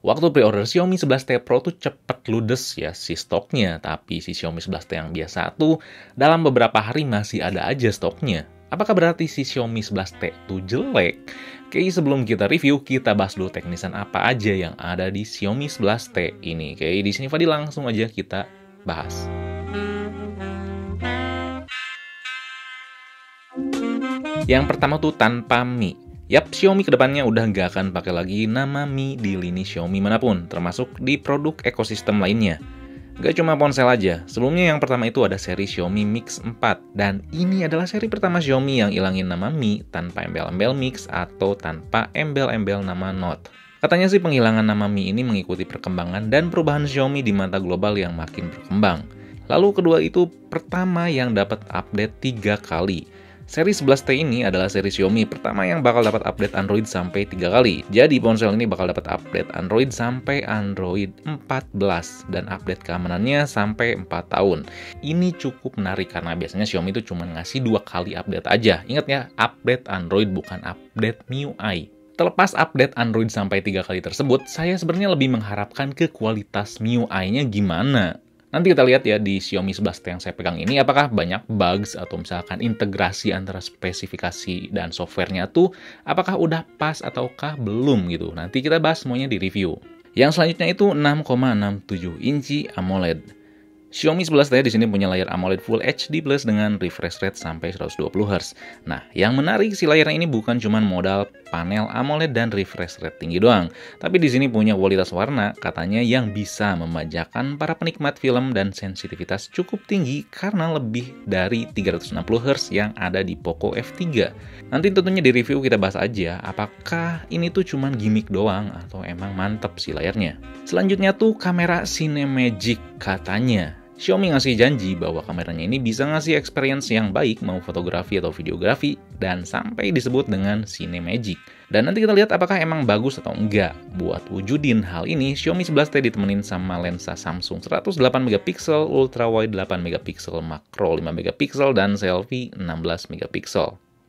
Waktu pre-order Xiaomi 11T Pro tuh cepet ludes ya si stoknya, tapi si Xiaomi 11T yang biasa tuh dalam beberapa hari masih ada aja stoknya. Apakah berarti si Xiaomi 11T tuh jelek? Oke, sebelum kita review, kita bahas dulu teknisan apa aja yang ada di Xiaomi 11T ini. Oke, di sini Fadil langsung aja kita bahas. Yang pertama tuh tanpa Mi. Yap, Xiaomi kedepannya udah nggak akan pakai lagi nama Mi di lini Xiaomi manapun, termasuk di produk ekosistem lainnya. Gak cuma ponsel aja, sebelumnya yang pertama itu ada seri Xiaomi Mix 4, dan ini adalah seri pertama Xiaomi yang ilangin nama Mi tanpa embel-embel Mix atau tanpa embel-embel nama Note. Katanya sih penghilangan nama Mi ini mengikuti perkembangan dan perubahan Xiaomi di mata global yang makin berkembang. Lalu kedua itu pertama yang dapat update 3 kali. Seri 11T ini adalah seri Xiaomi pertama yang bakal dapat update Android sampai 3 kali. Jadi ponsel ini bakal dapat update Android sampai Android 14 dan update keamanannya sampai 4 tahun. Ini cukup menarik karena biasanya Xiaomi itu cuma ngasih 2 kali update aja. Ingat ya, update Android bukan update MIUI. Terlepas update Android sampai 3 kali tersebut, saya sebenarnya lebih mengharapkan ke kualitas MIUI-nya gimana. Nanti kita lihat ya di Xiaomi 11T yang saya pegang ini, apakah banyak bugs atau misalkan integrasi antara spesifikasi dan softwarenya tuh, apakah udah pas ataukah belum gitu. Nanti kita bahas semuanya di review. Yang selanjutnya itu 6,67 inci AMOLED. Xiaomi 11T di sini punya layar AMOLED Full HD Plus dengan refresh rate sampai 120 Hz. Nah, yang menarik si layarnya ini bukan cuma modal panel AMOLED dan refresh rate tinggi doang, tapi di sini punya kualitas warna katanya yang bisa memanjakan para penikmat film dan sensitivitas cukup tinggi karena lebih dari 360 Hz yang ada di Poco F3. Nanti tentunya di review kita bahas aja apakah ini tuh cuma gimmick doang atau emang mantep si layarnya. Selanjutnya tuh kamera Cinemagic katanya. Xiaomi ngasih janji bahwa kameranya ini bisa ngasih experience yang baik mau fotografi atau videografi dan sampai disebut dengan Cinemagic. Dan nanti kita lihat apakah emang bagus atau enggak. Buat wujudin hal ini, Xiaomi 11T ditemenin sama lensa Samsung 108MP, ultra wide 8MP, makro 5MP, dan selfie 16MP.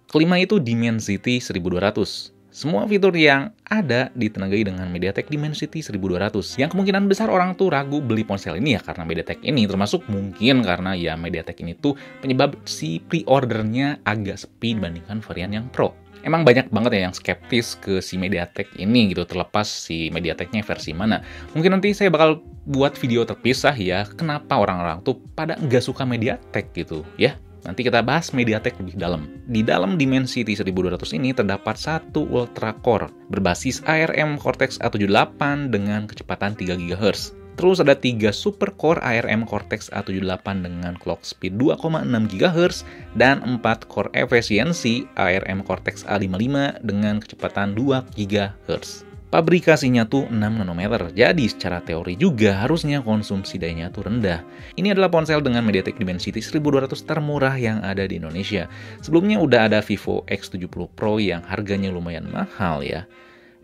Kelima itu Dimensity 1200. Semua fitur yang ada ditenagai dengan MediaTek Dimensity 1200. Yang kemungkinan besar orang tuh ragu beli ponsel ini ya karena MediaTek ini, termasuk mungkin karena ya MediaTek ini tuh penyebab si pre-ordernya agak sepi dibandingkan varian yang Pro. Emang banyak banget ya yang skeptis ke si MediaTek ini gitu, terlepas si MediaTeknya versi mana. Mungkin nanti saya bakal buat video terpisah ya, kenapa orang-orang tuh pada nggak suka MediaTek gitu ya. Nanti kita bahas MediaTek lebih dalam. Di dalam Dimensity 1200 ini terdapat satu Ultra Core berbasis ARM Cortex A78 dengan kecepatan 3 GHz. Terus ada 3 Super Core ARM Cortex A78 dengan clock speed 2,6 GHz dan 4 Core Efficiency ARM Cortex A55 dengan kecepatan 2 GHz. Pabrikasinya tuh 6 nanometer, jadi secara teori juga harusnya konsumsi dayanya tuh rendah. Ini adalah ponsel dengan MediaTek Dimensity 1200 termurah yang ada di Indonesia. Sebelumnya udah ada Vivo X70 Pro yang harganya lumayan mahal ya.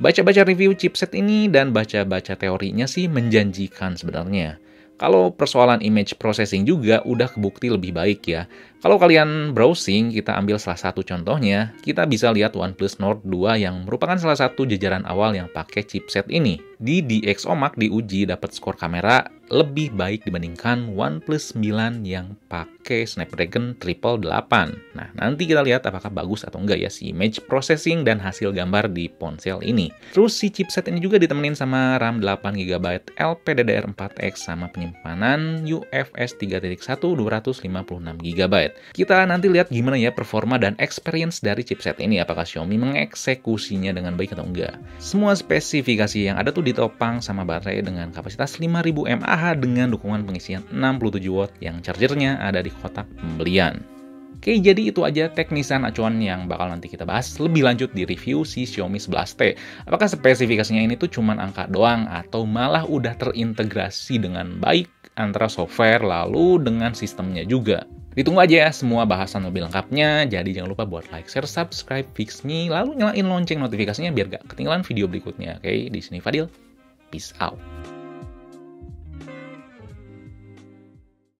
Baca-baca review chipset ini dan baca-baca teorinya sih menjanjikan sebenarnya. Kalau persoalan image processing juga udah kebukti lebih baik ya. Kalau kalian browsing, kita ambil salah satu contohnya, kita bisa lihat OnePlus Nord 2 yang merupakan salah satu jajaran awal yang pakai chipset ini. Di DxOMark diuji dapat skor kamera lebih baik dibandingkan OnePlus 9 yang pakai Snapdragon 888. Nah, nanti kita lihat apakah bagus atau enggak ya si image processing dan hasil gambar di ponsel ini. Terus si chipset ini juga ditemenin sama RAM 8GB LPDDR4X sama penyimpanan UFS 3.1 256GB. Kita nanti lihat gimana ya performa dan experience dari chipset ini, apakah Xiaomi mengeksekusinya dengan baik atau enggak. Semua spesifikasi yang ada tuh ditopang sama baterai dengan kapasitas 5000 mAh dengan dukungan pengisian 67 watt yang chargernya ada di kotak pembelian. Oke, jadi itu aja teknisan acuan yang bakal nanti kita bahas lebih lanjut di review si Xiaomi 11T. Apakah spesifikasinya ini tuh cuman angka doang atau malah udah terintegrasi dengan baik antara software lalu dengan sistemnya juga. Ditunggu aja ya semua bahasan lebih lengkapnya, jadi jangan lupa buat like, share, subscribe, fix me, lalu nyalain lonceng notifikasinya biar gak ketinggalan video berikutnya. Oke, di sini Fadil, peace out.